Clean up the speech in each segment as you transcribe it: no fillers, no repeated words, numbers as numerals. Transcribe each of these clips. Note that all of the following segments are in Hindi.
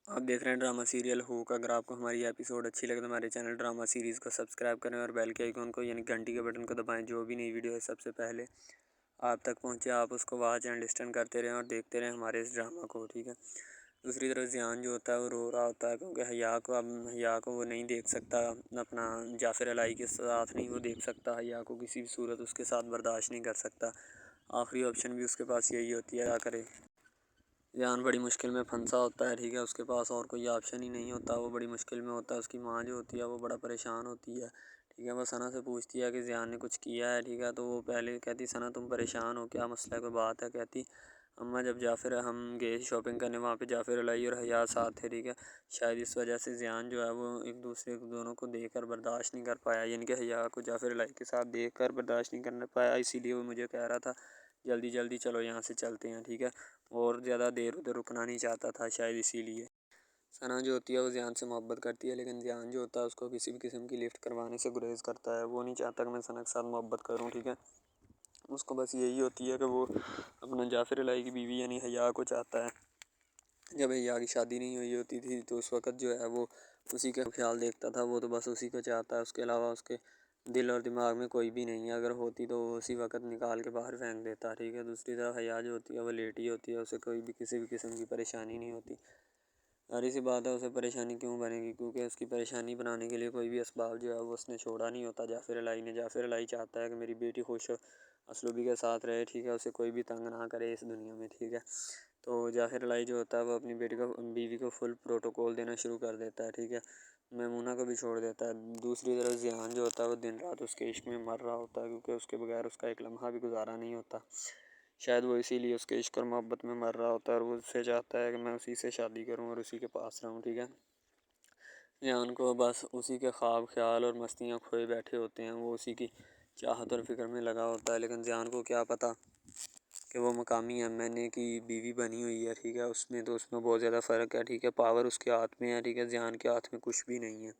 आप देख रहे हैं ड्रामा सीरियल हू का। अगर आपको हमारी एपिसोड अच्छी लगे तो हमारे चैनल ड्रामा सीरीज़ को सब्सक्राइब करें और बेल के आइकन को यानी घंटी के बटन को दबाएं। जो भी नई वीडियो है सबसे पहले आप तक पहुंचे, आप उसको वॉच एंड लिस्टन करते रहें और देखते रहें हमारे इस ड्रामा को, ठीक है। दूसरी तरफ ज़ियान जो होता है वो रो रहा होता है क्योंकि हया को वो नहीं देख सकता, अपना जाफ़िर अलाई के साथ नहीं वो देख सकता, हया को किसी भी सूरत उसके साथ बर्दाश्त नहीं कर सकता। आखिरी ऑप्शन भी उसके पास यही होती है, क्या करे। ज़ियान बड़ी मुश्किल में फंसा होता है, ठीक है। उसके पास और कोई ऑप्शन ही नहीं होता, वो बड़ी मुश्किल में होता है। उसकी माँ जो होती है वो बड़ा परेशान होती है, ठीक है। वो सना से पूछती है कि ज़ियान ने कुछ किया है, ठीक है। तो वो पहले कहती, सना तुम परेशान हो, क्या मसला है, कोई बात है। कहती, अम्मा जब जाफ़िर हम गए शॉपिंग करने, वहाँ पे जाफ़िर अलाई और हया साथ थे, ठीक है। शायद इस वजह से ज़ियान जो है वो एक दूसरे को दोनों को देख कर बर्दाश्त नहीं कर पाया, यानी कि हया को जाफ़िर अलाई के साथ देख कर बर्दाश्त नहीं कर पाया। इसीलिए वो मुझे कह रहा था जल्दी जल्दी चलो यहाँ से चलते हैं, ठीक है। और ज़्यादा देर उधर रुकना नहीं चाहता था शायद इसीलिए। सना जो होती है वो ज़ियान से मोहब्बत करती है, लेकिन ज़ियान जो होता है उसको किसी भी किस्म की लिफ्ट करवाने से गुरेज करता है। वो नहीं चाहता कि मैं सना के साथ मोहब्बत करूँ, ठीक है। उसको बस यही होती है कि वो अपना जाफ़िर अलाई की बीवी यानी हया को चाहता है। जब हया की शादी नहीं हुई होती थी तो उस वक़्त जो है वो उसी का ख्याल देखता था, वो तो बस उसी को चाहता है। उसके अलावा उसके दिल और दिमाग में कोई भी नहीं है, अगर होती तो वो उसी वक़्त निकाल के बाहर फेंक देता, ठीक है। दूसरी तरफ हया जो होती है वो लेटी होती है, उसे कोई भी किसी भी किस्म की परेशानी नहीं होती। ज़ाहिर सी बात है उसे परेशानी क्यों बनेगी, क्योंकि उसकी परेशानी बनाने के लिए कोई भी असबाब जो है वो उसने छोड़ा नहीं होता जाफ़िर अलाई ने। जाफ़िर अलाई चाहता है कि मेरी बेटी खुश असलूबी के साथ रहे, ठीक है। उसे कोई भी तंग ना करे इस दुनिया में, ठीक है। तो जाफ़िर अलाई जो होता है वो अपनी बीवी को फुल प्रोटोकॉल देना शुरू कर देता है, ठीक है। मैमूना को भी छोड़ देता है। दूसरी तरफ ज़ियान जो होता है वो दिन रात उसके इश्क में मर रहा होता है, क्योंकि उसके बगैर उसका एक लम्हा भी गुजारा नहीं होता। शायद वो इसीलिए उसके इश्क और मोहब्बत में मर रहा होता है और वो उससे चाहता है कि मैं उसी से शादी करूं और उसी के पास रहूं, ठीक है। ज़ियान को बस उसी के ख्वाब ख्याल और मस्तियाँ खोए बैठे होते हैं, वो उसी की चाहत और फिक्र में लगा होता है। लेकिन ज़ियान को क्या पता कि वो मकामी एमएनए की बीवी बनी हुई है, ठीक है। उसमें बहुत ज़्यादा फ़र्क है, ठीक है। पावर उसके हाथ में है, ठीक है। ज़ियान के हाथ में कुछ भी नहीं है।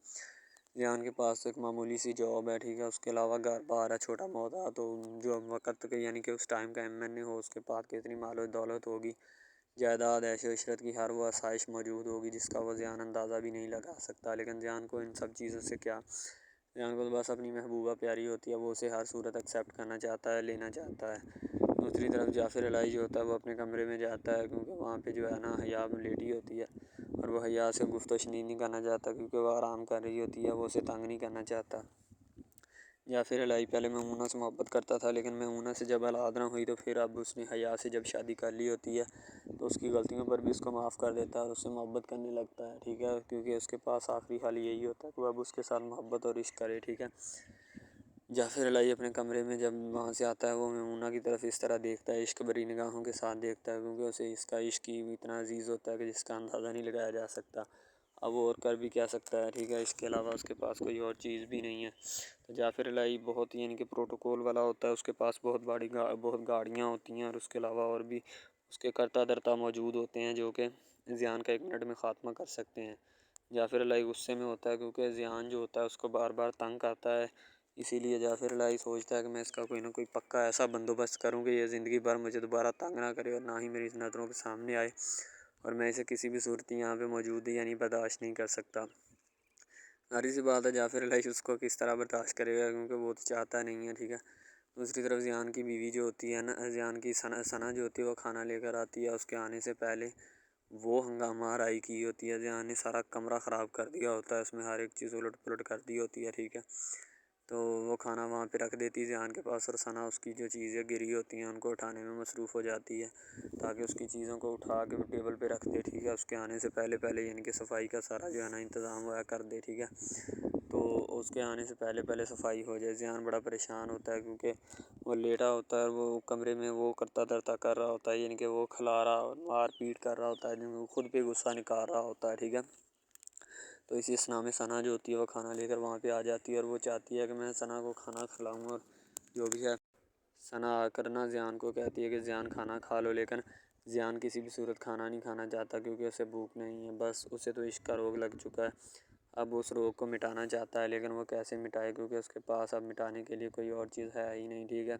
ज़ियान के पास तो एक मामूली सी जॉब है, ठीक है। उसके अलावा घर बार है छोटा मोटा, तो जो वक़्त के यानी कि उस टाइम का एमएनए हो उसके पास कितनी मालो दौलत होगी, जायदाद ऐशो इशरत की हर वो आसाइश मौजूद होगी जिसका वो ज़ियान अंदाज़ा भी नहीं लगा सकता। लेकिन ज़ियान को इन सब चीज़ों से क्या, ज़ियान को तो बस अपनी महबूबा प्यारी होती है, वो उसे हर सूरत एक्सेप्ट करना चाहता है, लेना चाहता है। दूसरी तरफ जाफ़िर अलाई जो होता है वो अपने कमरे में जाता है, क्योंकि वहाँ पे जो है ना हया लेटी होती है और वो हया से गुफ्तगू नहीं करना चाहता, क्योंकि वो आराम कर रही होती है, वो उसे तंग नहीं करना चाहता। जाफ़िर अलाई पहले मैमूना से मोहब्बत करता था, लेकिन मैमूना से जब औलाद ना हुई तो फिर अब उसने हया से जब शादी कर ली होती है तो उसकी गलतियों पर भी उसको माफ़ कर देता है और उससे मोहब्बत करने लगता है, ठीक है। क्योंकि उसके पास आखिरी हाल यही होता है कि वो अब उसके साथ मोहब्बत और इश्क करे, ठीक है। जाफ़िर अलाई अपने कमरे में जब वहाँ से आता है वो मैमूना की तरफ इस तरह देखता है, इश्क भरी निगाहों के साथ देखता है, क्योंकि उसे इसका इश्क ही इतना अजीज़ होता है कि जिसका अंदाज़ा नहीं लगाया जा सकता। अब वो और कर भी क्या सकता है, ठीक है। इसके अलावा उसके पास कोई और चीज़ भी नहीं है। तो जाफ़िर अलाई बहुत यानी कि प्रोटोकॉल वाला होता है, उसके पास बहुत गाड़ियाँ होती हैं और उसके अलावा और भी उसके करता धरता मौजूद होते हैं जो कि ज़ियान का 1 मिनट में ख़ात्मा कर सकते हैं। जाफ़िर अलाई गुस्से में होता है क्योंकि ज़ियान जो होता है उसको बार बार तंग करता है, इसीलिए जाफ़िर अलाई सोचता है कि मैं इसका कोई ना कोई पक्का ऐसा बंदोबस्त करूँ कि ये ज़िंदगी भर मुझे दोबारा तंग ना करे और ना ही मेरी नज़रों के सामने आए, और मैं इसे किसी भी सूरत यहाँ पे मौजूद यानी बर्दाश्त नहीं कर सकता। ज़ाहिर सी बात है जाफ़िर अलाई उसको किस तरह बर्दाश्त करेगा, क्योंकि वो तो चाहता नहीं है, ठीक है। दूसरी तरफ ज़ियान की बीवी जो होती है ना, ज़ियान की सना जो होती है वो खाना लेकर आती है। उसके आने से पहले वो हंगामा आराई की होती है, ज़ियान ने सारा कमरा ख़राब कर दिया होता है, उसमें हर एक चीज़ उलट पुलट कर दी होती है, ठीक है। तो वो खाना वहाँ पे रख देती है ज़ियान के पास और सना उसकी जो चीज़ें गिरी होती हैं उनको उठाने में मसरूफ़ हो जाती है, ताकि उसकी चीज़ों को उठा के टेबल पे रख दे, ठीक है। उसके आने से पहले पहले यानी कि सफाई का सारा जो है ना इंतज़ाम वह कर दे, ठीक है। तो उसके आने से पहले पहले सफाई हो जाए। ज़ियान बड़ा परेशान होता है क्योंकि वो लेटा होता है और वो कमरे में वो करता धरता कर रहा होता है, यानी कि वो खिला रहा और मार पीट कर रहा होता है, जिनमें वो खुद पे गुस्सा निकाल रहा होता है, ठीक है। तो इसी असना में सना जो होती है वो खाना लेकर वहाँ पे आ जाती है और वो चाहती है कि मैं सना को खाना खिलाऊँ और जो भी है। सना आकर ना ज़ियान को कहती है कि ज़ियान खाना खा लो, लेकिन ज़ियान किसी भी सूरत खाना नहीं खाना चाहता, क्योंकि उसे भूख नहीं है, बस उसे तो इश्क का रोग लग चुका है। अब उस रोग को मिटाना चाहता है, लेकिन वो कैसे मिटाए, क्योंकि उसके पास अब मिटाने के लिए कोई और चीज़ है ही नहीं, ठीक है।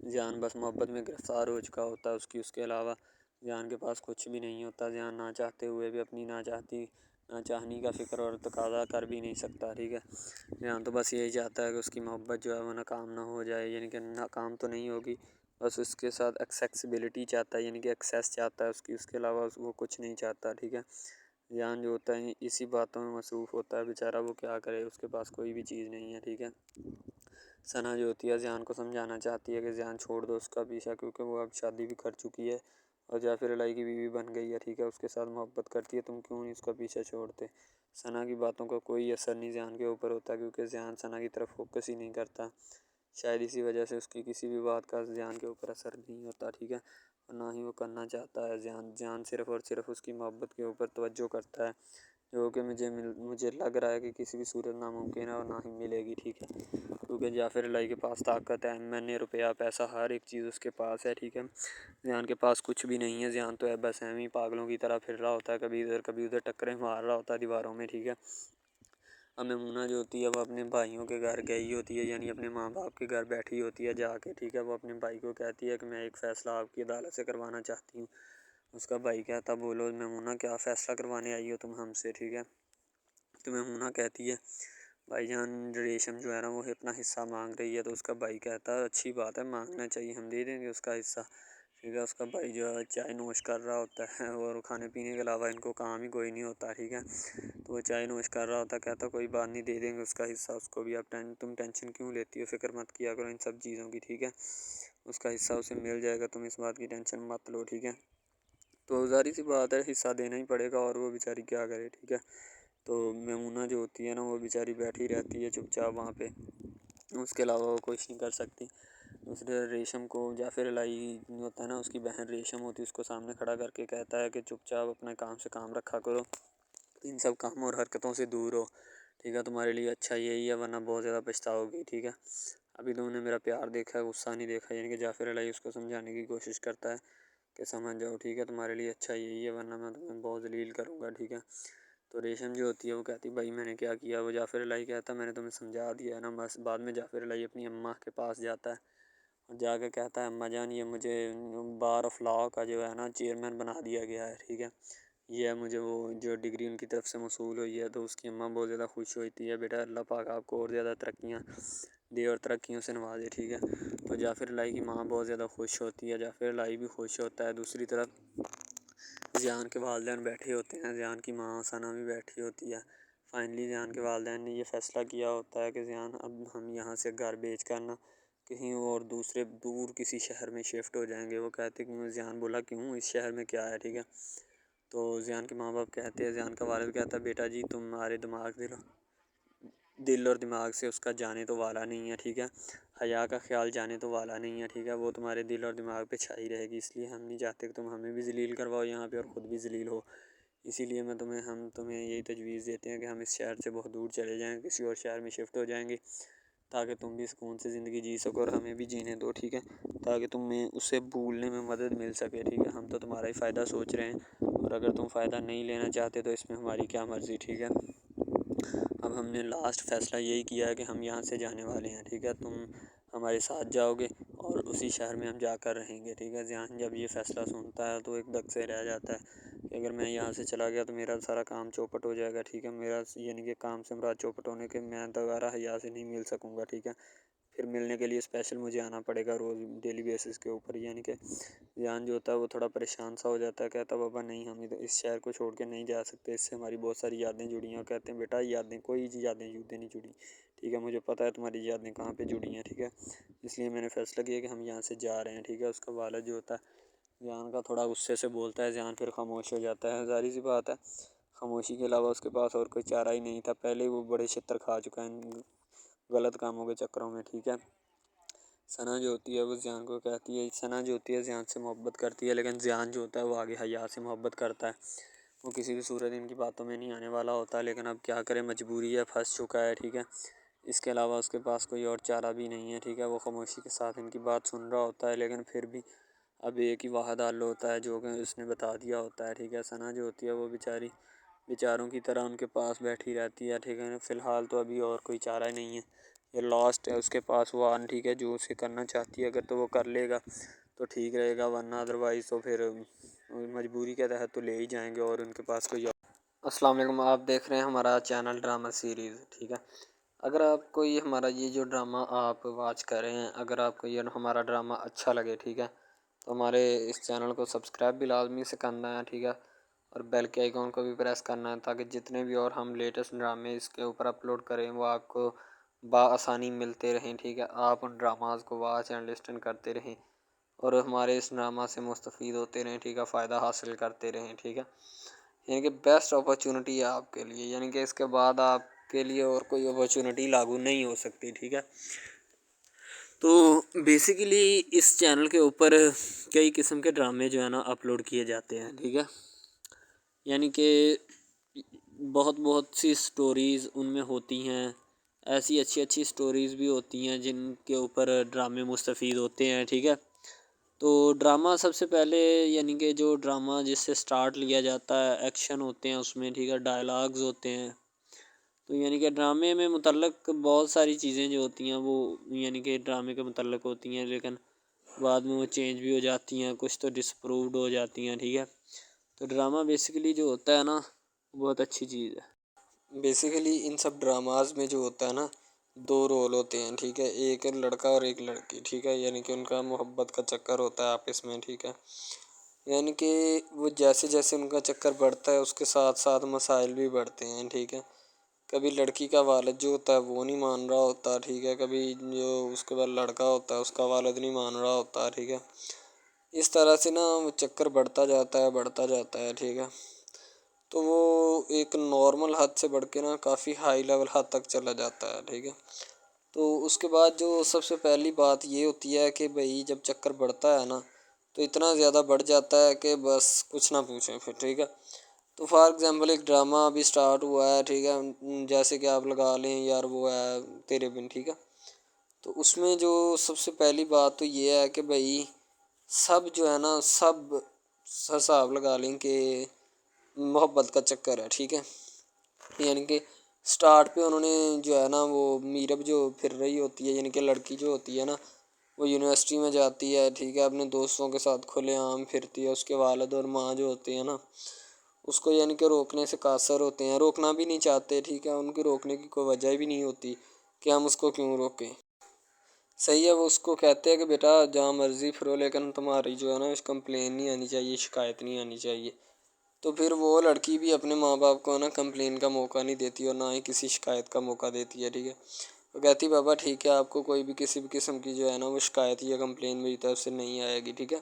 ज़ियान बस मोहब्बत में गिरफ़्तार हो चुका होता है उसके अलावा ज़ियान के पास कुछ भी नहीं होता। ज़ियान ना चाहते हुए भी अपनी ना चाहनी का फ़िक्र और तकाज़ा कर भी नहीं सकता, ठीक है। ज़ियान तो बस यही चाहता है कि उसकी मोहब्बत जो है वो नाकाम ना हो जाए, यानी कि नाकाम तो नहीं होगी, बस उसके साथ एक्सेसिबिलिटी चाहता है, यानी कि एक्सेस चाहता है उसकी, उसके अलावा वो कुछ नहीं चाहता, ठीक है। ज़ियान जो होता है इसी बातों में मसरूफ़ होता है बेचारा, वो क्या करे, उसके पास कोई भी चीज़ नहीं है, ठीक है। सना जो होती है ज़ियान को समझाना चाहती है कि ज़ियान छोड़ दो उसका पीछा, क्योंकि वो अब शादी भी कर चुकी है और जाफिर अलाई की बीवी बन गई है, ठीक है। उसके साथ मोहब्बत करती है, तुम क्यों नहीं उसका पीछा छोड़ते। सना की बातों का कोई असर नहीं ज़ियान के ऊपर होता, क्योंकि ज़ियान सना की तरफ फोकस ही नहीं करता। शायद इसी वजह से उसकी किसी भी बात का ज़ियान के ऊपर असर नहीं होता, ठीक है, और ना ही वो करना चाहता है। ज़ियान सिर्फ़ और सिर्फ उसकी मोहब्बत के ऊपर तवज्जो करता है, जो कि मुझे लग रहा है कि किसी भी सूरत नामुमकिन है और ना ही मिलेगी, ठीक है। क्योंकि जाफिर अलाई के पास ताकत है, मैंने रुपया पैसा हर एक चीज़ उसके पास है, ठीक है। ज़ियान के पास कुछ भी नहीं है। ज़ियान तो है बस ऐਵੇਂ ही पागलों की तरह फिर रहा होता है, कभी उधर टक्करें मार रहा होता है दीवारों में, ठीक है। अब मेमुना जो होती है वो अपने भाइयों के घर गई होती है, यानी अपने माँ बाप के घर बैठी होती है जाके, ठीक है। वो अपने भाई को कहती है कि मैं एक फ़ैसला आपकी अदालत से करवाना चाहती हूँ। उसका भाई कहता, बोलो मेमुना क्या फ़ैसला करवाने आई हो तुम हमसे, ठीक है। तो मेमुना कहती है, भाईजान रेशम जो है ना वो अपना हिस्सा मांग रही है। तो उसका भाई कहता है अच्छी बात है, मांगना चाहिए, हम दे देंगे उसका हिस्सा, ठीक है। उसका भाई जो है चाय नोश कर रहा होता है और खाने पीने के अलावा इनको काम ही कोई नहीं होता, ठीक है। तो वो चाय नोश कर रहा होता, कहता कोई बात नहीं, दे देंगे उसका हिस्सा उसको भी। अब तुम टेंशन क्यों लेती हो, फिक्र मत किया करो इन सब चीज़ों की, ठीक है। उसका हिस्सा उसे मिल जाएगा, तुम इस बात की टेंशन मत लो, ठीक है। तो ज़ाहिर सी बात है हिस्सा देना ही पड़ेगा, और वो बेचारी क्या करे, ठीक है। तो मेमुना जो होती है ना वो बेचारी बैठी रहती है चुपचाप वहाँ पे, उसके अलावा वो कुछ नहीं कर सकती। दूसरे रेशम को जाफिर अलाई होता है ना, उसकी बहन रेशम होती है, उसको सामने खड़ा करके कहता है कि चुपचाप अपने काम से काम रखा करो, इन सब कामों और हरकतों से दूर हो, ठीक है। तुम्हारे लिए अच्छा यही है, वरना बहुत ज़्यादा पछताओगी, ठीक है। अभी तुमने मेरा प्यार देखा है, गुस्सा नहीं देखा, यानी कि जाफिर अलाई उसको समझाने की कोशिश करता है कि समझ जाओ, ठीक है, तुम्हारे लिए अच्छा यही है, वरना मैं तुम्हें बहुत जलील करूँगा, ठीक है। तो रेशम जो होती है वो कहती भाई मैंने क्या किया। वो जाफिर अलाई कहता मैंने तुम्हें समझा दिया है ना, बस। बाद में जाफिर अलाई अपनी अम्मा के पास जाता है और जाकर कहता है अम्मा जान, ये मुझे बार ऑफ लॉ का जो है ना चेयरमैन बना दिया गया है, ठीक है। ये है मुझे वो जो डिग्री उनकी तरफ से मौसूल हुई है। तो उसकी अम्मा बहुत ज़्यादा खुश होती है, बेटा अल्लाह पाक आपको और ज़्यादा तरक्कियाँ दे और तरक्कियों से नवाजे, ठीक है। तो जाफिर अलाई की माँ बहुत ज़्यादा खुश होती है, जाफिर अलाई भी खुश होता है। दूसरी तरफ ज़ियान के वालिदैन बैठे होते हैं, ज़ियान की माँ सना भी बैठी होती है। फाइनली ज़ियान के वालिदैन ने ये फ़ैसला किया होता है कि ज़ियान अब हम यहाँ से घर बेच कर ना कहीं और दूसरे दूर किसी शहर में शिफ्ट हो जाएंगे। वो कहते कि ज़ियान बोला क्यों, इस शहर में क्या है, ठीक है। तो ज़ियान के माँ बाप कहते हैं, ज़ियान का वालिद कहता है बेटा जी तुम्हारे दिल और दिमाग से उसका जाने तो वाला नहीं है, ठीक है। हया का ख्याल जाने तो वाला नहीं है, ठीक है। वो तुम्हारे दिल और दिमाग पे छाई रहेगी, इसलिए हम नहीं चाहते कि तुम हमें भी ज़लील करवाओ यहाँ पे और ख़ुद भी ज़लील हो। इसीलिए हम तुम्हें यही तजवीज़ देते हैं कि हम इस शहर से बहुत दूर चले जाएँ, किसी और शहर में शिफ्ट हो जाएंगे, ताकि तुम भी सुकून से ज़िंदगी जी सको और हमें भी जीने दो, ठीक है। ताकि तुम्हें उसे भूलने में मदद मिल सके, ठीक है। हम तो तुम्हारा ही फ़ायदा सोच रहे हैं, और अगर तुम फ़ायदा नहीं लेना चाहते तो इसमें हमारी क्या मर्ज़ी, ठीक है। अब हमने लास्ट फ़ैसला यही किया है कि हम यहाँ से जाने वाले हैं, ठीक है। तुम हमारे साथ जाओगे और उसी शहर में हम जाकर रहेंगे, ठीक है। ज़ियान जब ये फ़ैसला सुनता है तो एक दग से रह जाता है कि अगर मैं यहाँ से चला गया तो मेरा सारा काम चौपट हो जाएगा, ठीक है। मेरा यानी कि काम से मुराद चौपट होने के, मैं दोबारा हया से नहीं मिल सकूँगा, ठीक है। फिर मिलने के लिए स्पेशल मुझे आना पड़ेगा रोज़ डेली बेसिस के ऊपर, यानी कि ज़ियान जो होता है वो थोड़ा परेशान सा हो जाता है। कहता बाबा नहीं, हम इस शहर को छोड़ के नहीं जा सकते, इससे हमारी बहुत सारी यादें जुड़ी हैं। और कहते हैं बेटा यादें कोई यादें यूदें नहीं जुड़ी, ठीक है। मुझे पता है तुम्हारी यादें कहाँ पे जुड़ी हैं, ठीक है। इसलिए मैंने फ़ैसला किया कि हम यहाँ से जा रहे हैं, ठीक है। उसका वालिद जो होता है ज़ियान का थोड़ा गुस्से से बोलता है, ज़ियान फिर खामोश हो जाता है। ज़ाहिर सी बात है खामोशी के अलावा उसके पास और कोई चारा ही नहीं था, पहले ही वो बड़े छितर खा चुका है इन गलत कामों के चक्करों में, ठीक है। सना जो होती है वो ज़ियान को कहती है, सना जो होती है ज़ियान से मोहब्बत करती है, लेकिन ज़ियान जो होता है वो आगे हया से मोहब्बत करता है। वो किसी भी सूरत इनकी बातों में नहीं आने वाला होता, लेकिन अब क्या करे, मजबूरी है, फंस चुका है, ठीक है। इसके अलावा उसके पास कोई और चारा भी नहीं है, ठीक है। वो खामोशी के साथ इनकी बात सुन रहा होता है, लेकिन फिर भी अब एक ही वाहद हल होता है जो कि उसने बता दिया होता है, ठीक है। सना जो होती है वो बेचारी बेचारों की तरह उनके पास बैठी रहती है, ठीक है। फ़िलहाल तो अभी और कोई चारा नहीं है, ये लास्ट है उसके पास वान, ठीक है, जो उसे करना चाहती है अगर तो वो कर लेगा। तो ठीक रहेगा, वरना अदरवाइज़ तो फिर मजबूरी के तहत तो ले ही जाएंगे और उनके पास कोई। अस्सलाम वालेकुम, आप देख रहे हैं हमारा चैनल ड्रामा सीरीज़। ठीक है, अगर आपको ये हमारा ये जो ड्रामा आप वॉच कर रहे हैं, अगर आपको ये हमारा ड्रामा अच्छा लगे, ठीक है, तो हमारे इस चैनल को सब्सक्राइब भी लाजमी से करना है। ठीक है, और बेल के आइकॉन को भी प्रेस करना है, ताकि जितने भी और हम लेटेस्ट ड्रामे इसके ऊपर अपलोड करें वो आपको बआसानी मिलते रहें। ठीक है, आप उन ड्रामाज को वॉच एंड लिस्टन करते रहें और हमारे इस ड्रामा से मुस्तफ़ीद होते रहें। ठीक है, फ़ायदा हासिल करते रहें। ठीक है, यानी कि बेस्ट अपॉर्चुनिटी है आपके लिए, यानी कि इसके बाद आपके लिए और कोई अपॉर्चुनिटी लागू नहीं हो सकती। ठीक है, तो बेसिकली इस चैनल के ऊपर कई किस्म के ड्रामे जो है ना अपलोड किए जाते हैं। ठीक है, यानी कि बहुत बहुत सी स्टोरीज़ उनमें होती हैं, ऐसी अच्छी अच्छी स्टोरीज़ भी होती हैं जिनके ऊपर ड्रामे मुस्तफ़ीद होते हैं। ठीक है, तो ड्रामा सबसे पहले यानी कि जो ड्रामा जिससे स्टार्ट लिया जाता है, एक्शन होते हैं उसमें। ठीक है, डायलॉग्स होते हैं। तो यानी कि ड्रामे में मुतल्लक बहुत सारी चीज़ें जो होती हैं वो यानी कि ड्रामे के मुतल्लक होती हैं, लेकिन बाद में वो चेंज भी हो जाती हैं, कुछ तो डिसप्रूव्ड हो जाती हैं। ठीक है, तो ड्रामा बेसिकली जो होता है ना बहुत अच्छी चीज़ है। बेसिकली इन सब ड्रामाज में जो होता है ना, दो रोल होते हैं। ठीक है, एक लड़का और एक लड़की। ठीक है, यानी कि उनका मोहब्बत का चक्कर होता है आपस में। ठीक है, यानी कि वो जैसे जैसे उनका चक्कर बढ़ता है उसके साथ साथ मसाइल भी बढ़ते हैं। ठीक है, कभी लड़की का वालिद जो होता है वो नहीं मान रहा होता। ठीक है, कभी जो उसके बाद लड़का होता है उसका वालिद नहीं मान रहा होता। ठीक है, इस तरह से ना वो चक्कर बढ़ता जाता है बढ़ता जाता है। ठीक है, तो वो एक नॉर्मल हद से बढ़ के ना काफ़ी हाई लेवल हद तक चला जाता है। ठीक है, तो उसके बाद जो सबसे पहली बात ये होती है कि भाई जब चक्कर बढ़ता है ना तो इतना ज़्यादा बढ़ जाता है कि बस कुछ ना पूछें फिर। ठीक है, तो फॉर एग्ज़ाम्पल एक ड्रामा अभी स्टार्ट हुआ है। ठीक है, जैसे कि आप लगा लें यार वो है तेरे बिन। ठीक है, तो उसमें जो सबसे पहली बात तो ये है कि भाई सब जो है ना सब हिसाब लगा लें कि मोहब्बत का चक्कर है। ठीक है, यानी कि स्टार्ट पे उन्होंने जो है ना वो मीरब जो फिर रही होती है, यानी कि लड़की जो होती है ना वो यूनिवर्सिटी में जाती है। ठीक है, अपने दोस्तों के साथ खुलेआम फिरती है। उसके वालिद और माँ जो होते हैं ना उसको यानी कि रोकने से कासर होते हैं, रोकना भी नहीं चाहते। ठीक है, उनकी रोकने की कोई वजह भी नहीं होती कि हम उसको क्यों रोकें। सही है, वो उसको कहते हैं कि बेटा जहाँ मर्ज़ी फिरो, लेकिन तुम्हारी जो है ना कंप्लेन नहीं आनी चाहिए, शिकायत नहीं आनी चाहिए। तो फिर वो लड़की भी अपने माँ बाप को ना कंप्लेन का मौका नहीं देती और ना ही किसी शिकायत का मौका देती है। ठीक है, वो कहती बाबा ठीक है, आपको कोई भी किसी भी किस्म की जो है ना वो शिकायत या कंप्लेन मेरी तरफ से नहीं आएगी। ठीक है,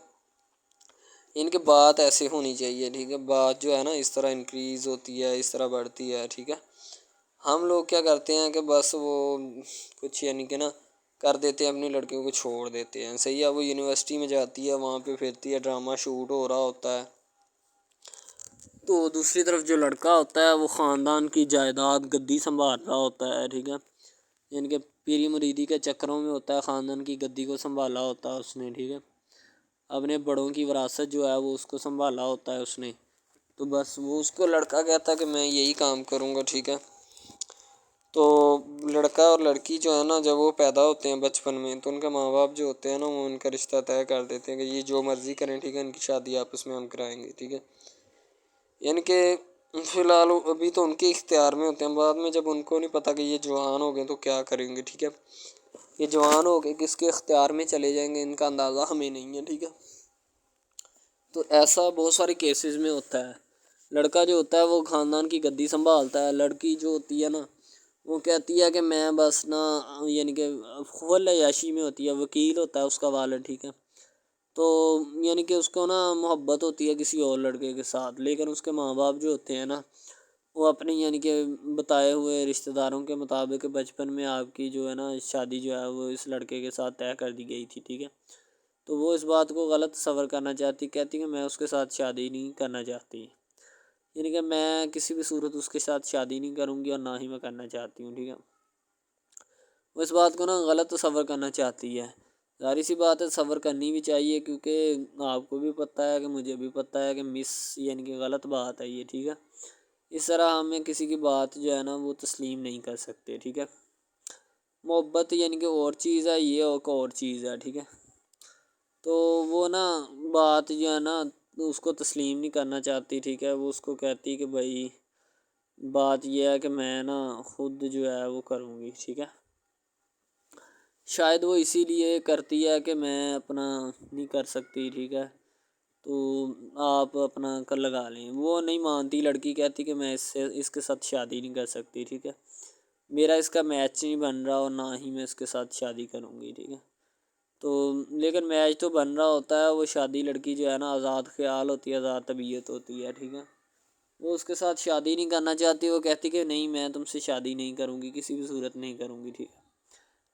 इनके बात ऐसे होनी चाहिए। ठीक है, बात जो है ना इस तरह इंक्रीज़ होती है, इस तरह बढ़ती है। ठीक है, हम लोग क्या करते हैं कि बस वो कुछ यानी कि ना कर देते हैं, अपनी लड़कियों को छोड़ देते हैं। सही है, वो यूनिवर्सिटी में जाती है, वहाँ पे फिरती है, ड्रामा शूट हो रहा होता है। तो दूसरी तरफ जो लड़का होता है वो ख़ानदान की जायदाद गद्दी संभाल रहा होता है। ठीक है, यानी कि पीरी मुरीदी के चक्करों में होता है, ख़ानदान की गद्दी को संभाला होता है उसने। ठीक है, अपने बड़ों की विरासत जो है वो उसको संभाला होता है उसने। तो बस वो उसको लड़का कहता है कि मैं यही काम करूँगा। ठीक है, तो लड़का और लड़की जो है ना जब वो पैदा होते हैं बचपन में तो उनके माँ बाप जो होते हैं ना वो उनका रिश्ता तय कर देते हैं कि ये जो मर्ज़ी करें। ठीक है, इनकी शादी आपस में हम कराएंगे। ठीक है, यानी कि फ़िलहाल अभी तो उनके इख्तियार में होते हैं, बाद में जब उनको नहीं पता कि ये जवान हो गए तो क्या करेंगे। ठीक है, ये जवान हो गए किसके इख्तियार में चले जाएंगे इनका अंदाज़ा हमें नहीं है। ठीक है, तो ऐसा बहुत सारे केसेस में होता है। लड़का जो होता है वो ख़ानदान की गद्दी संभालता है, लड़की जो होती है ना वो कहती है कि मैं बस ना यानी कि फुल अय्याशी में होती है, वकील होता है उसका वालिद। ठीक है, तो यानी कि उसको ना मोहब्बत होती है किसी और लड़के के साथ, लेकिन उसके माँ बाप जो होते हैं ना वो अपने यानी कि बताए हुए रिश्तेदारों के मुताबिक बचपन में आपकी जो है ना शादी जो है वो इस लड़के के साथ तय कर दी गई थी। ठीक है, तो वो इस बात को गलत तस्वर करना चाहती, कहती कि मैं उसके साथ शादी नहीं करना चाहती, यानी कि मैं किसी भी सूरत उसके साथ शादी नहीं करूँगी और ना ही मैं करना चाहती हूँ। ठीक है, वो इस बात को ना गलत तस्वर करना चाहती है। ज़ाहिर सी बात है सब्र करनी भी चाहिए, क्योंकि आपको भी पता है कि मुझे भी पता है कि मिस यानी कि गलत बात है ये। ठीक है, इस तरह हमें किसी की बात जो है ना वो तस्लीम नहीं कर सकते। ठीक है, मोहब्बत यानी कि और चीज़ है, ये और चीज़ है। ठीक है, तो वो ना बात जो है ना उसको तस्लीम नहीं करना चाहती, ठीक है। वो उसको कहती कि भाई बात ये है कि मैं ना खुद जो है वो करूँगी, ठीक है। शायद वो इसीलिए करती है कि मैं अपना नहीं कर सकती, ठीक है, तो आप अपना कर लगा लें। वो नहीं मानती, लड़की कहती कि मैं इसके साथ शादी नहीं कर सकती, ठीक है। मेरा इसका मैच नहीं बन रहा और ना ही मैं इसके साथ शादी करूँगी, ठीक है। तो लेकिन मैच तो बन रहा होता है, वो शादी लड़की जो है ना आज़ाद ख्याल होती है, आज़ाद तबीयत होती है, ठीक है। वो उसके साथ शादी नहीं करना चाहती, वो कहती कि नहीं मैं तुमसे शादी नहीं करूँगी, किसी भी सूरत नहीं करूँगी, ठीक है।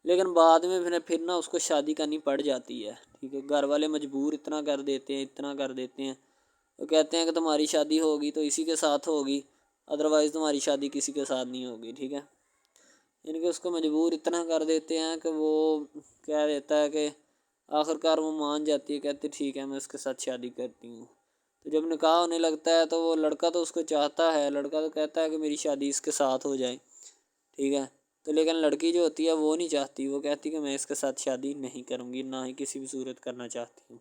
लेकिन बाद में फिर ना उसको शादी करनी पड़ जाती है, ठीक है। घर वाले मजबूर इतना कर देते हैं, इतना कर देते हैं। वो कहते हैं कि तुम्हारी शादी होगी तो इसी के साथ होगी, अदरवाइज़ तुम्हारी शादी किसी के साथ नहीं होगी, ठीक है। यानी कि उसको मजबूर इतना कर देते हैं कि वो कह देता है कि आखिरकार वो मान जाती है, कहती ठीक है मैं उसके साथ शादी करती हूँ। तो जब निकाह होने लगता है तो वो लड़का तो उसको चाहता है, लड़का तो कहता है कि मेरी शादी इसके साथ हो जाए, ठीक है। तो लेकिन लड़की जो होती है वो नहीं चाहती, वो कहती कि मैं इसके साथ शादी नहीं करूँगी, ना ही किसी भी सूरत करना चाहती हूँ।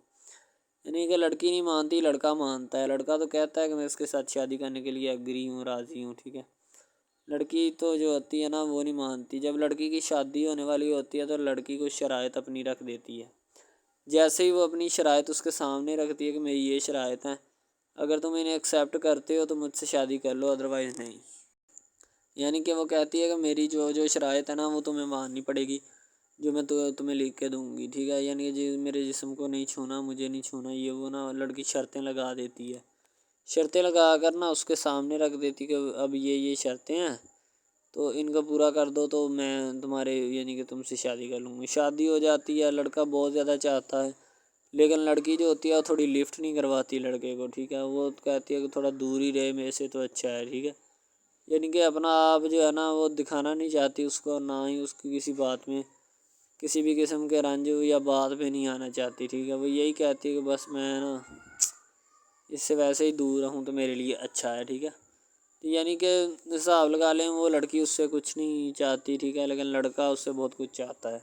यानी कि लड़की नहीं मानती, लड़का मानता है। लड़का तो कहता है कि मैं इसके साथ शादी करने के लिए एग्री हूँ, राज़ी हूँ, ठीक है। लड़की तो जो होती है ना वो नहीं मानती। जब लड़की की शादी होने वाली होती है तो लड़की को शराइत अपनी रख देती है। जैसे ही वो अपनी शराइत उसके सामने रखती है कि मेरी ये शराइत हैं, अगर तुम इन्हें एक्सेप्ट करते हो तो मुझसे शादी कर लो, अदरवाइज़ नहीं। यानी कि वो कहती है कि मेरी जो जो शराइत है ना वो तुम्हें माननी पड़ेगी, जो मैं तुम्हें लिख के दूँगी, ठीक है। यानी कि जी मेरे जिस्म को नहीं छूना, मुझे नहीं छूना, ये वो ना लड़की शर्तें लगा देती है। शर्तें लगा कर ना उसके सामने रख देती कि अब ये शर्तें हैं, तो इनको पूरा कर दो तो मैं तुम्हारे यानी कि तुमसे शादी कर लूँगी। शादी हो जाती है, लड़का बहुत ज़्यादा चाहता है, लेकिन लड़की जो होती है वो थोड़ी लिफ्ट नहीं करवाती लड़के को, ठीक है। वो कहती है कि थोड़ा दूर ही रहे मेरे से तो अच्छा है, ठीक है। यानी कि अपना आप जो है ना वो दिखाना नहीं चाहती उसको, ना ही उसकी किसी बात में किसी भी किस्म के रंज या बात पे नहीं आना चाहती, ठीक है। वो यही कहती है कि बस मैं ना इससे वैसे ही दूर रहूँ तो मेरे लिए अच्छा है, ठीक है। तो यानी कि हिसाब लगा लें वो लड़की उससे कुछ नहीं चाहती, ठीक है, लेकिन लड़का उससे बहुत कुछ चाहता है।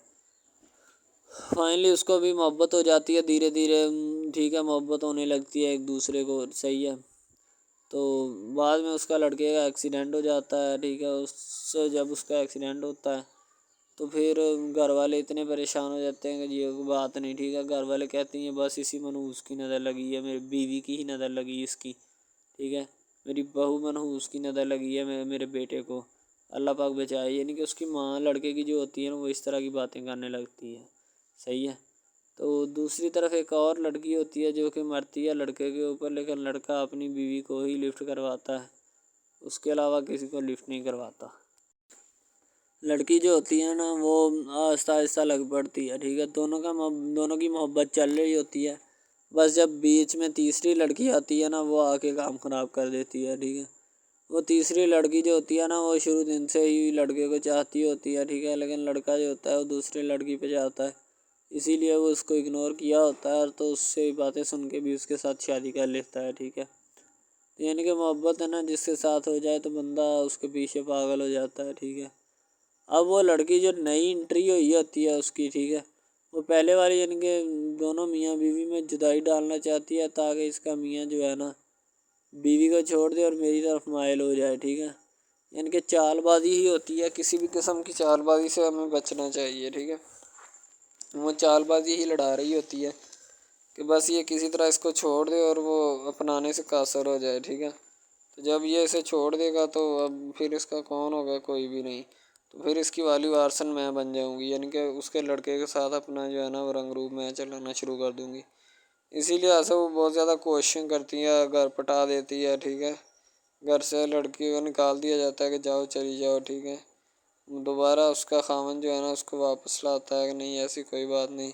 फाइनली उसको भी मोहब्बत हो जाती है धीरे धीरे, ठीक है, मोहब्बत होने लगती है एक दूसरे को, सही है। तो बाद में उसका लड़के का एक्सीडेंट हो जाता है, ठीक है। उससे जब उसका एक्सीडेंट होता है तो फिर घर वाले इतने परेशान हो जाते हैं कि ये बात नहीं, ठीक है। घर वाले कहते हैं बस इसी मनहूस की नज़र लगी है, मेरी बीवी की ही नज़र लगी इसकी, ठीक है। मेरी बहू मनहूस की नज़र लगी है मेरे बेटे को, अल्लाह पाक बचाए। यानी कि उसकी माँ लड़के की जो होती है ना वो इस तरह की बातें करने लगती है, सही है। तो दूसरी तरफ एक और लड़की होती है जो कि मरती है लड़के के ऊपर, लेकिन लड़का अपनी बीवी को ही लिफ्ट करवाता है, उसके अलावा किसी को लिफ्ट नहीं करवाता। लड़की जो होती है ना वो आहिस्ता आहिस्ता लग पड़ती है, ठीक है। दोनों की मोहब्बत चल रही होती है, बस जब बीच में तीसरी लड़की आती है ना वो आके काम ख़राब कर देती है, ठीक है। वो तीसरी लड़की जो होती है ना वो शुरू दिन से ही लड़के को चाहती होती है, ठीक है, लेकिन लड़का जो होता है वो दूसरी लड़की पे जाता है, इसीलिए वो उसको इग्नोर किया होता है, तो उससे बातें सुन के भी उसके साथ शादी कर लेता है, ठीक है। तो यानी कि मोहब्बत है ना जिसके साथ हो जाए तो बंदा उसके पीछे पागल हो जाता है, ठीक है। अब वो लड़की जो नई एंट्री हुई होती है उसकी, ठीक है, वो पहले वाली यानी कि दोनों मियाँ बीवी में जुदाई डालना चाहती है ताकि इसका मियाँ जो है ना बीवी को छोड़ दे और मेरी तरफ माइल हो जाए, ठीक है। यानी कि चालबाजी ही होती है, किसी भी किस्म की चालबाजी से हमें बचना चाहिए, ठीक है। वो चालबाजी ही लड़ा रही होती है कि बस ये किसी तरह इसको छोड़ दे और वो अपनाने से कासर हो जाए, ठीक है। तो जब ये इसे छोड़ देगा तो अब फिर इसका कौन होगा, कोई भी नहीं। तो फिर इसकी वाली वारसन मैं बन जाऊंगी, यानी कि उसके लड़के के साथ अपना जो है ना वो रंग रूप मैं चलाना शुरू कर दूंगी। इसीलिए ऐसा वो बहुत ज़्यादा कोशिश करती है, घर पटा देती है, ठीक है। घर से लड़की को निकाल दिया जाता है कि जाओ चली जाओ, ठीक है। दोबारा उसका खामन जो है ना उसको वापस लाता है कि नहीं ऐसी कोई बात नहीं,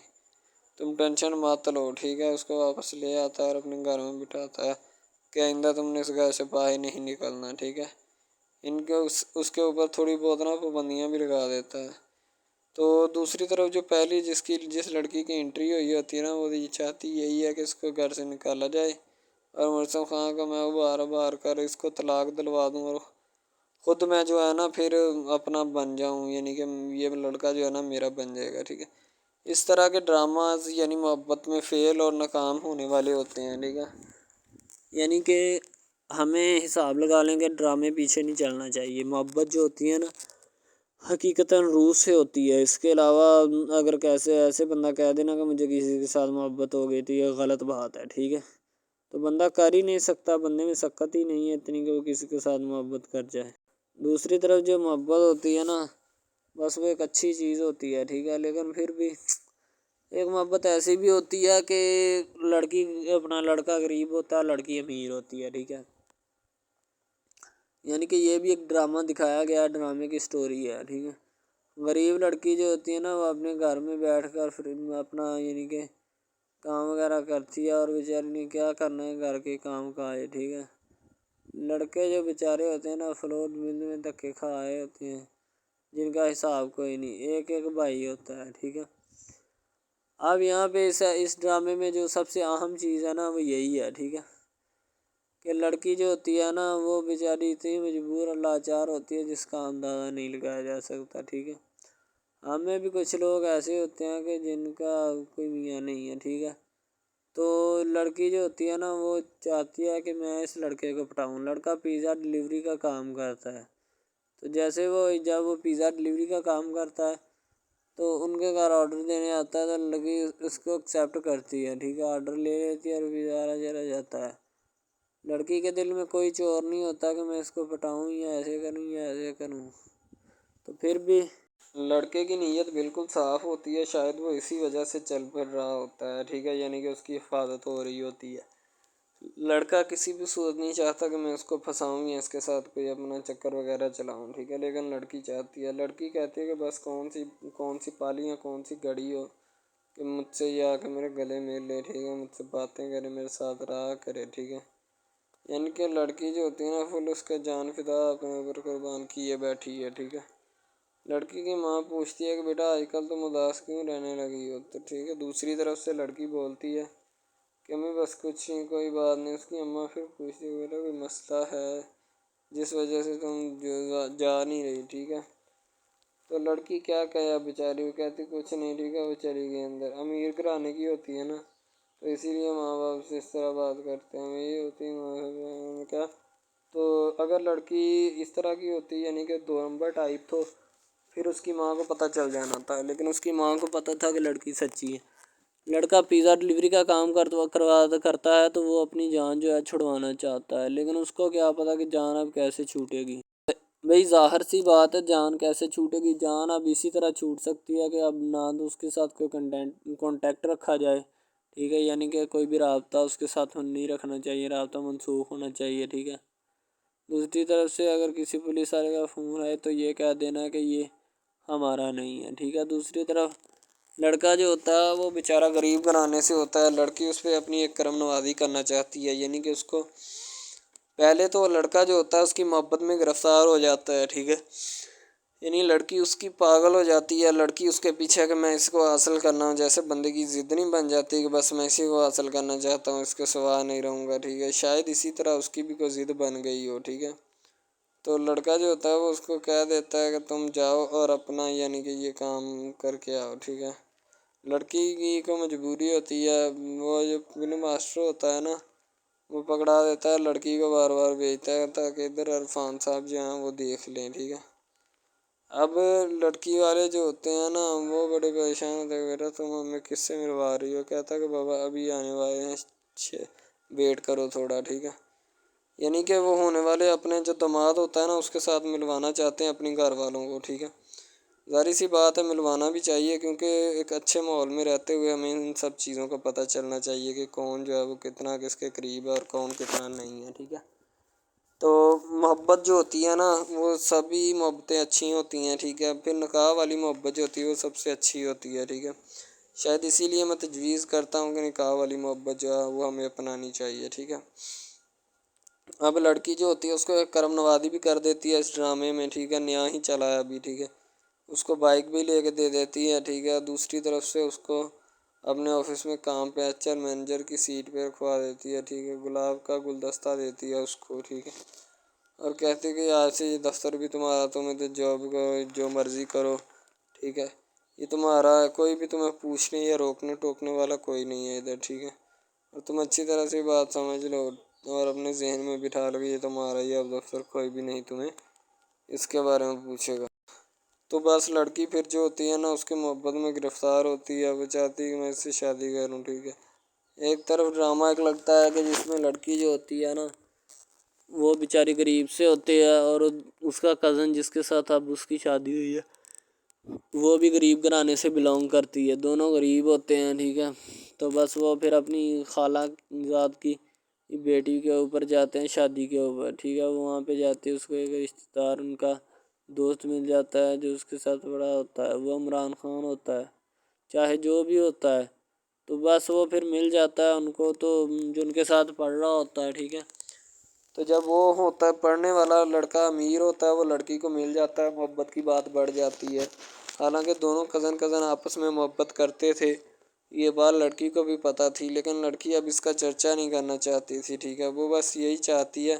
तुम टेंशन मत लो, ठीक है। उसको वापस ले आता है और अपने घर में बिठाता है कि आइंदा तुमने इस घर से बाहर नहीं निकलना, ठीक है। इनके उसके ऊपर थोड़ी बहुत ना पाबंदियाँ भी लगा देता है। तो दूसरी तरफ जो पहली जिस लड़की की एंट्री हुई होती है ना वो ये चाहती यही है कि इसको घर से निकाला जाए और मुर्सम खां को मैं बार बार कर इसको तलाक दिलवा दूँ और ख़ुद मैं जो है ना फिर अपना बन जाऊँ, यानी कि ये लड़का जो है ना मेरा बन जाएगा, ठीक है। इस तरह के ड्रामाज यानी मोहब्बत में फ़ेल और नाकाम होने वाले होते हैं, ठीक है। यानी कि हमें हिसाब लगा लें कि ड्रामे पीछे नहीं चलना चाहिए। मोहब्बत जो होती है ना, हकीकतन रूह से होती है। इसके अलावा अगर कैसे ऐसे बंदा कह देना कि मुझे किसी के साथ मोहब्बत हो गई थी, ये गलत बात है, ठीक है। तो बंदा कर ही नहीं सकता, बंदे में सकत ही नहीं है इतनी कि वो किसी के साथ मोहब्बत कर जाए। दूसरी तरफ जो मोहब्बत होती है ना, बस वो एक अच्छी चीज़ होती है, ठीक है। लेकिन फिर भी एक मोहब्बत ऐसी भी होती है कि लड़की अपना लड़का गरीब होता है, लड़की अमीर होती है, ठीक है। यानी कि ये भी एक ड्रामा दिखाया गया, ड्रामे की स्टोरी है, ठीक है। गरीब लड़की जो होती है ना, वो अपने घर में बैठ कर फिर अपना यानी कि काम वगैरह करती है, और बेचारी ने क्या करना है घर के काम का है, ठीक है। लड़के जो बेचारे होते हैं ना, फ्लोर मिल में धक्के खा आए होते हैं, जिनका हिसाब कोई नहीं, एक एक भाई होता है, ठीक है। अब यहाँ पे इस ड्रामे में जो सबसे अहम चीज़ है ना, वो यही है, ठीक है, कि लड़की जो होती है ना, वो बेचारी इतनी मजबूर और लाचार होती है जिसका अंदाज़ा नहीं लगाया जा सकता, ठीक है। हमें भी कुछ लोग ऐसे होते हैं कि जिनका कोई मियाँ नहीं है, ठीक है। तो लड़की जो होती है ना, वो चाहती है कि मैं इस लड़के को पटाऊँ। लड़का पिज़्ज़ा डिलीवरी का काम करता है, तो जैसे जब वो पिज़्ज़ा डिलीवरी का काम करता है, तो उनके घर ऑर्डर देने आता है, तो लड़की उसको एक्सेप्ट करती है, ठीक है। ऑर्डर ले लेती है और पिज़्ज़ा चला जाता है। लड़की के दिल में कोई चोर नहीं होता कि मैं इसको पटाऊँ या ऐसे करूँ या ऐसे करूँ। तो फिर भी लड़के की नीयत बिल्कुल साफ़ होती है, शायद वो इसी वजह से चल फिर रहा होता है, ठीक है। यानी कि उसकी हिफाजत हो रही होती है। लड़का किसी भी सूरत नहीं चाहता कि मैं उसको फंसाऊँ या इसके साथ कोई अपना चक्कर वगैरह चलाऊँ, ठीक है। लेकिन लड़की चाहती है, लड़की कहती है कि बस कौन सी पाली या कौन सी घड़ी हो कि मुझसे या कि मेरे गले मिल ले, ठीक है, मुझसे बातें करे, मेरे साथ रहा करे, ठीक है। यानी कि लड़की जो होती है ना, फुल उसका जान फिदा अपने ऊपर कुर्बान किए बैठी है, ठीक है। लड़की की माँ पूछती है कि बेटा आजकल तुम उदास क्यों रहने लगी हो, तो ठीक है। दूसरी तरफ से लड़की बोलती है कि मैं बस कुछ नहीं, कोई बात नहीं। उसकी अम्मा फिर पूछती है बेटा कोई मसला है जिस वजह से तुम जो जा नहीं रही, ठीक है। तो लड़की क्या कहे बेचारी, वो कहती कुछ नहीं, ठीक है। वो चली गई अंदर। अमीर घराने की होती है ना, तो इसीलिए माँ बाप से इस तरह बात करते हैं। यही होती है माँ क्या। तो अगर लड़की इस तरह की होती यानी कि दो नंबर टाइप, तो फिर उसकी माँ को पता चल जाना था। लेकिन उसकी माँ को पता था कि लड़की सच्ची है। लड़का पिज़्ज़ा डिलीवरी का काम करता है, तो वो अपनी जान जो है छुड़वाना चाहता है। लेकिन उसको क्या पता कि जान अब कैसे छूटेगी। भाई ज़ाहिर सी बात है, जान कैसे छूटेगी। जान अब इसी तरह छूट सकती है कि अब ना तो उसके साथ कोई कॉन्टेक्ट रखा जाए, ठीक है। यानी कि कोई भी राब्ता उसके साथ नहीं रखना चाहिए, राब्ता मनसूख होना चाहिए, ठीक है। दूसरी तरफ से अगर किसी पुलिस वाले का फ़ोन आए, तो ये कह देना कि ये हमारा नहीं है, ठीक है। दूसरी तरफ लड़का जो होता है वो बेचारा गरीब घराने से होता है। लड़की उस पर अपनी एक करम नवाज़ी करना चाहती है, यानी कि उसको पहले तो लड़का जो होता है उसकी मोहब्बत में गिरफ़्तार हो जाता है, ठीक है। यानी लड़की उसकी पागल हो जाती है। लड़की उसके पीछे कि मैं इसको हासिल करना हूँ, जैसे बंदे की ज़िद नहीं बन जाती कि बस मैं इसी को हासिल करना चाहता हूँ, इसके सिवा नहीं रहूँगा, ठीक है। शायद इसी तरह उसकी भी कोई ज़िद बन गई हो, ठीक है। तो लड़का जो होता है वो उसको कह देता है कि तुम जाओ और अपना यानी कि ये काम करके आओ, ठीक है। लड़की की को मजबूरी होती है। वो जो फिल्म मास्टर होता है ना, वो पकड़ा देता है लड़की को, बार बार भेजता है ताकि इधर इरफान साहब जो हैं वो देख लें, ठीक है। अब लड़की वाले जो होते हैं ना, वो बड़े परेशान होते हैं, बेटा तुम हमें किससे मिलवा रही हो। कहता है कि बाबा अभी आने वाले हैं, वेट करो थोड़ा, ठीक है। यानी कि वो होने वाले अपने जो दामाद होता है ना, उसके साथ मिलवाना चाहते हैं अपनी घर वालों को, ठीक है। ज़ाहिर सी बात है, मिलवाना भी चाहिए, क्योंकि एक अच्छे माहौल में रहते हुए हमें इन सब चीज़ों का पता चलना चाहिए कि कौन जो है वो कितना किसके करीब है और कौन कितना नहीं है, ठीक है। तो मोहब्बत जो होती है ना, वो सभी मोहब्बतें अच्छी होती हैं, ठीक है। फिर निकाह वाली मोहब्बत जो होती है वो सबसे अच्छी होती है, ठीक है। शायद इसीलिए मैं तजवीज़ करता हूँ कि निकाह वाली मोहब्बत जो है वो हमें अपनानी चाहिए, ठीक है। अब लड़की जो होती है उसको एक करम नवाज़ी भी कर देती है इस ड्रामे में, ठीक है। नया ही चला है अभी, ठीक है। उसको बाइक भी लेके दे देती है, ठीक है। दूसरी तरफ से उसको अपने ऑफिस में काम पे एचआर मैनेजर की सीट पे रखवा देती है, ठीक है। गुलाब का गुलदस्ता देती है उसको, ठीक है। और कहती है कि आज से ये दफ्तर भी तुम्हारा, तुम इधर जॉब करो, जो मर्ज़ी करो, ठीक है। ये तुम्हारा है, कोई भी तुम्हें पूछने या रोकने टोकने वाला कोई नहीं है इधर, ठीक है। और तुम अच्छी तरह से बात समझ लो और अपने जहन में बिठा लो कि ये तुम्हारा ही अब अफसर, कोई भी नहीं तुम्हें इसके बारे में पूछेगा। तो बस लड़की फिर जो होती है ना उसके मोहब्बत में गिरफ्तार होती है, वो चाहती है कि मैं इससे शादी करूँ, ठीक है। एक तरफ ड्रामा एक लगता है कि जिसमें लड़की जो होती है ना वो बेचारी गरीब से होती है और उसका कज़न जिसके साथ अब उसकी शादी हुई है वो भी गरीब घराने से बिलोंग करती है, दोनों गरीब होते हैं, ठीक है। तो बस वो फिर अपनी खाला जात की बेटी के ऊपर जाते हैं शादी के ऊपर, ठीक है। वो वहाँ पे जाते हैं, उसको एक रिश्तेदार उनका दोस्त मिल जाता है जो उसके साथ बड़ा होता है, वो इमरान खान होता है, चाहे जो भी होता है। तो बस वो फिर मिल जाता है उनको, तो जो उनके साथ पढ़ रहा होता है, ठीक है। तो जब वो होता है पढ़ने वाला लड़का अमीर होता है, वो लड़की को मिल जाता है, मोहब्बत की बात बढ़ जाती है। हालांकि दोनों कज़न कज़न आपस में मोहब्बत करते थे, ये बात लड़की को भी पता थी, लेकिन लड़की अब इसका चर्चा नहीं करना चाहती थी, ठीक है। वो बस यही चाहती है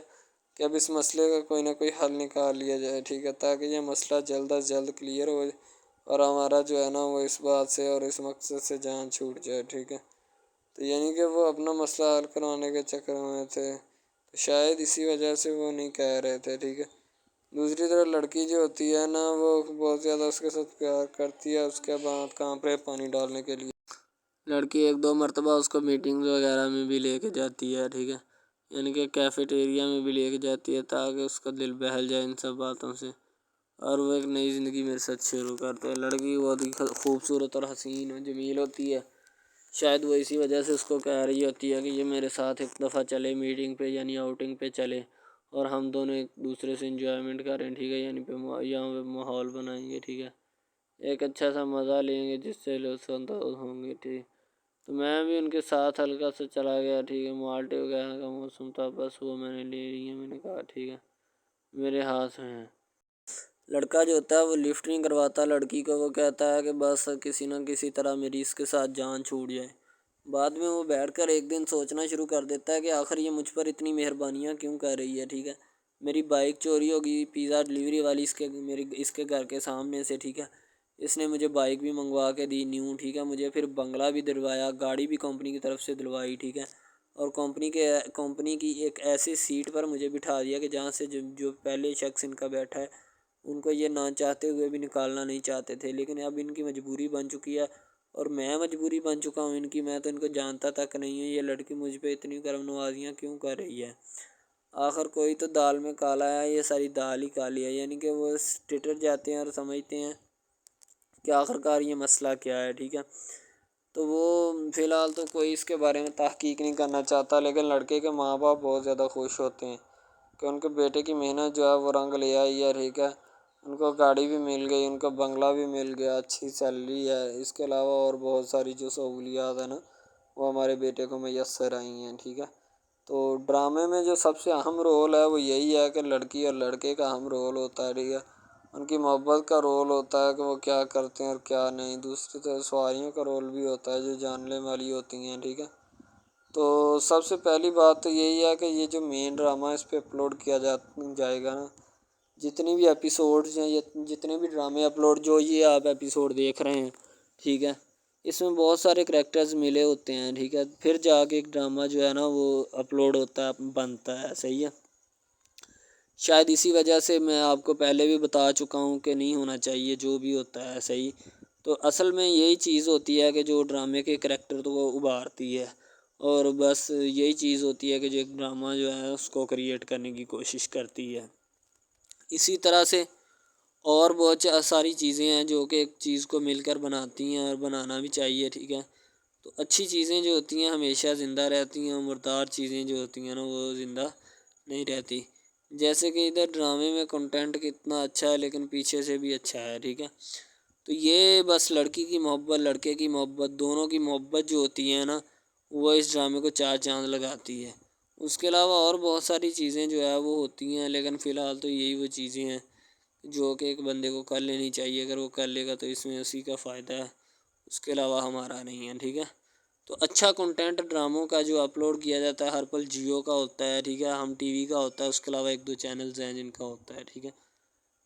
कि अब इस मसले का कोई ना कोई हल निकाल लिया जाए, ठीक है, ताकि ये मसला जल्द अज जल्द क्लियर हो और हमारा जो है ना वो इस बात से और इस मकसद से जान छूट जाए, ठीक है। तो यानी कि वो अपना मसला हल करवाने के चक्कर में थे, तो शायद इसी वजह से वो नहीं कह रहे थे, ठीक है। दूसरी तरफ लड़की जो होती है ना वो बहुत ज़्यादा उसके साथ प्यार करती है, उसके बाद कहाँ पे पानी डालने के लिए लड़की एक दो मरतबा उसको मीटिंग्स वगैरह में भी लेके जाती है, ठीक है। यानी कि कैफेटेरिया में भी लेके जाती है ताकि उसका दिल बहल जाए इन सब बातों से और वो एक नई ज़िंदगी मेरे साथ शुरू करते हैं। लड़की बहुत ही खूबसूरत और हसीन और जमील होती है, शायद वो इसी वजह से उसको कह रही होती है कि ये मेरे साथ एक दफ़ा चले मीटिंग पे यानी आउटिंग पे चले और हम दोनों एक दूसरे से इंजॉयमेंट करें, ठीक है। यानी पे यहाँ पे माहौल बनाएंगे, ठीक है, एक अच्छा सा मज़ा लेंगे जिससे लोग संतोष होंगे, ठीक। तो मैं भी उनके साथ हल्का सा चला गया, ठीक है। माल्टे वगैरह का मौसम था, बस वो मैंने ले ली है, मैंने कहा ठीक है मेरे हाथ में है। लड़का जो होता है वो लिफ्ट नहीं करवाता लड़की को, वो कहता है कि बस किसी न किसी तरह मेरी इसके साथ जान छूट जाए। बाद में वो बैठकर एक दिन सोचना शुरू कर देता है कि आखिर ये मुझ पर इतनी मेहरबानियाँ क्यों कर रही है, ठीक है। मेरी बाइक चोरी होगी पिज़्ज़ा डिलीवरी वाली इसके घर के सामने से, ठीक है। इसने मुझे बाइक भी मंगवा के दी न्यू, ठीक है। मुझे फिर बंगला भी दिलवाया, गाड़ी भी कंपनी की तरफ से दिलवाई, ठीक है। और कंपनी की एक ऐसी सीट पर मुझे बिठा दिया कि जहाँ से जो पहले शख्स इनका बैठा है उनको ये ना चाहते हुए भी निकालना नहीं चाहते थे, लेकिन अब इनकी मजबूरी बन चुकी है और मैं मजबूरी बन चुका हूँ इनकी। मैं तो इनको जानता तक नहीं हूँ, ये लड़की मुझ पे इतनी करम नवाजियाँ क्यों कर रही है। आखिर कोई तो दाल में काला है, ये सारी दाल ही काली है। यानी कि वो टिटर जाते हैं और समझते हैं कि आखिरकार ये मसला क्या है, ठीक है। तो वो फ़िलहाल तो कोई इसके बारे में तहकीक नहीं करना चाहता, लेकिन लड़के के माँ बाप बहुत ज़्यादा खुश होते हैं कि उनके बेटे की मेहनत जो है वो रंग ले आई है, ठीक है। उनको गाड़ी भी मिल गई, उनको बंगला भी मिल गया, अच्छी सैलरी है, इसके अलावा और बहुत सारी जो सहूलियात है ना वो हमारे बेटे को मैसर आई हैं, ठीक है। तो ड्रामे में जो सबसे अहम रोल है वो यही है कि लड़की और लड़के का अहम रोल होता है, ठीक है। उनकी मोहब्बत का रोल होता है कि वो क्या करते हैं और क्या नहीं। दूसरी तरफ सवारियों का रोल भी होता है जो जानने वाली होती हैं, ठीक है। तो सबसे पहली बात तो यही है कि ये जो मेन ड्रामा इस पे अपलोड किया जाएगा ना, जितनी भी एपिसोड्स हैं या जितने भी ड्रामे अपलोड जो ये आप एपिसोड देख रहे हैं, ठीक है, इसमें बहुत सारे करैक्टर्स मिले होते हैं, ठीक है। फिर जाके एक ड्रामा जो है ना वो अपलोड होता है, बनता है, सही है। शायद इसी वजह से मैं आपको पहले भी बता चुका हूँ कि नहीं होना चाहिए जो भी होता है, सही। तो असल में यही चीज़ होती है कि जो ड्रामे के करैक्टर तो वो उभारती है और बस यही चीज़ होती है कि जो एक ड्रामा जो है उसको क्रिएट करने की कोशिश करती है। इसी तरह से और बहुत सारी चीज़ें हैं जो कि एक चीज़ को मिलकर बनाती हैं और बनाना भी चाहिए, ठीक है। तो अच्छी चीज़ें जो होती हैं हमेशा ज़िंदा रहती हैं, मुर्दार चीज़ें जो होती हैं ना वो ज़िंदा नहीं रहती। जैसे कि इधर ड्रामे में कंटेंट कितना अच्छा है लेकिन पीछे से भी अच्छा है, ठीक है। तो ये बस लड़की की मोहब्बत लड़के की मोहब्बत दोनों की मोहब्बत जो होती है ना वो इस ड्रामे को चार चाँद लगाती है। उसके अलावा और बहुत सारी चीज़ें जो है वो होती हैं, लेकिन फ़िलहाल तो यही वो चीज़ें हैं जो कि एक बंदे को कर लेनी चाहिए। अगर वो कर लेगा तो इसमें उसी का फ़ायदा है, उसके अलावा हमारा नहीं है, ठीक है। तो अच्छा कंटेंट ड्रामों का जो अपलोड किया जाता है हर पल जियो का होता है, ठीक है, हम टीवी का होता है, उसके अलावा एक दो चैनल्स हैं जिनका होता है, ठीक है।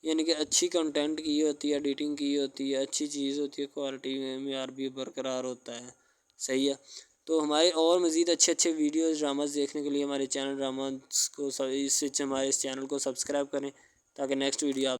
यानी कि अच्छी कंटेंट की होती है, एडिटिंग की होती है, अच्छी चीज़ होती है, क्वालिटी में मेयार भी बरकरार होता है। सही है। तो हमारे और मज़ीद अच्छे अच्छे वीडियोज़ ड्रामास देखने के लिए हमारे चैनल ड्रामास को इस चैनल को सब्सक्राइब करें ताकि नेक्स्ट वीडियो आप